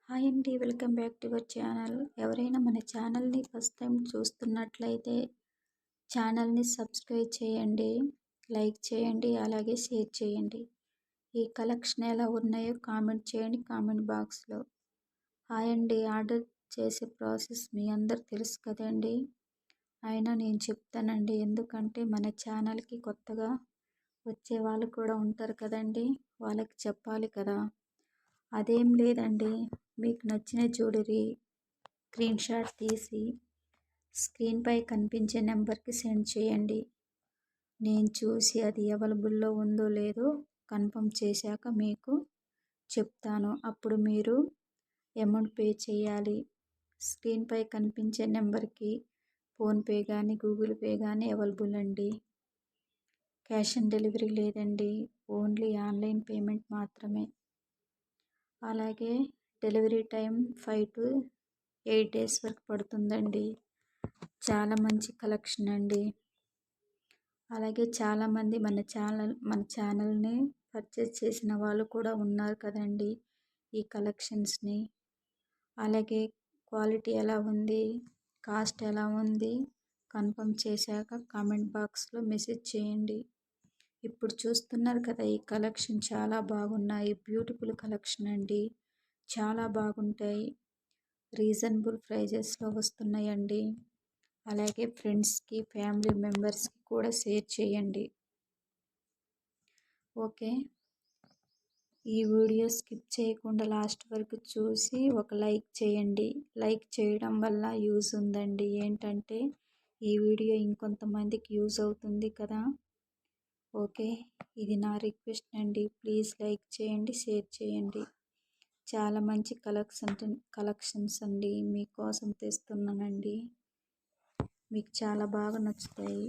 Hi అండి, welcome back to our channel. ఎవరైనా మన ఛానల్ని ఫస్ట్ టైం చూస్తున్నట్లయితే ఛానల్ని సబ్స్క్రైబ్ చేయండి, లైక్ చేయండి, అలాగే షేర్ చేయండి. ఈ కలెక్షన్ ఎలా ఉన్నాయో కామెంట్ చేయండి కామెంట్ బాక్స్లో. హాయ్ అండి, ఆర్డర్ చేసే ప్రాసెస్ మీ అందరు తెలుసు కదండి. అయినా నేను చెప్తానండి, ఎందుకంటే మన ఛానల్కి కొత్తగా వచ్చే వాళ్ళు కూడా ఉంటారు కదండి, వాళ్ళకి చెప్పాలి కదా. అదేం లేదండి, మీకు నచ్చిన జ్యువెలరీ స్క్రీన్ షాట్ తీసి స్క్రీన్పై కనిపించే నెంబర్కి సెండ్ చేయండి. నేను చూసి అది అవైలబుల్లో ఉందో లేదో కన్ఫర్మ్ చేశాక మీకు చెప్తాను. అప్పుడు మీరు అమౌంట్ పే చేయాలి. స్క్రీన్పై కనిపించే నెంబర్కి ఫోన్పే కానీ గూగుల్ పే కానీ అవైలబుల్ అండి. క్యాష్ ఆన్ డెలివరీ లేదండి, ఓన్లీ ఆన్లైన్ పేమెంట్ మాత్రమే. అలాగే డెలివరీ టైం 5 to 8 days వరకు పడుతుందండి. చాలా మంచి కలెక్షన్ అండి. అలాగే చాలామంది మన ఛానల్ని పర్చేస్ చేసిన వాళ్ళు కూడా ఉన్నారు కదండి ఈ కలెక్షన్స్ని. అలాగే క్వాలిటీ ఎలా ఉంది, కాస్ట్ ఎలా ఉంది కన్ఫర్మ్ చేశాక కామెంట్ బాక్స్లో మెసేజ్ చేయండి. ఇప్పుడు చూస్తున్నారు కదా, ఈ కలెక్షన్ చాలా బాగున్నాయి. బ్యూటిఫుల్ కలెక్షన్ అండి, చాలా బాగుంటాయి. రీజనబుల్ ప్రైజెస్లో వస్తున్నాయండి. అలాగే ఫ్రెండ్స్కి ఫ్యామిలీ మెంబర్స్కి కూడా షేర్ చేయండి. ఓకే, ఈ వీడియో స్కిప్ చేయకుండా లాస్ట్ వరకు చూసి ఒక లైక్ చేయండి. లైక్ చేయడం వల్ల యూజ్ ఉందండి. ఏంటంటే ఈ వీడియో ఇంకొంతమందికి యూజ్ అవుతుంది కదా. ఓకే, ఇది నా రిక్వెస్ట్ అండి. ప్లీజ్ లైక్ చేయండి, షేర్ చేయండి. చాలా మంచి కలెక్షన్స్ అండి మీకోసం తెస్తున్నానండి. మీకు చాలా బాగా నచ్చుతాయి.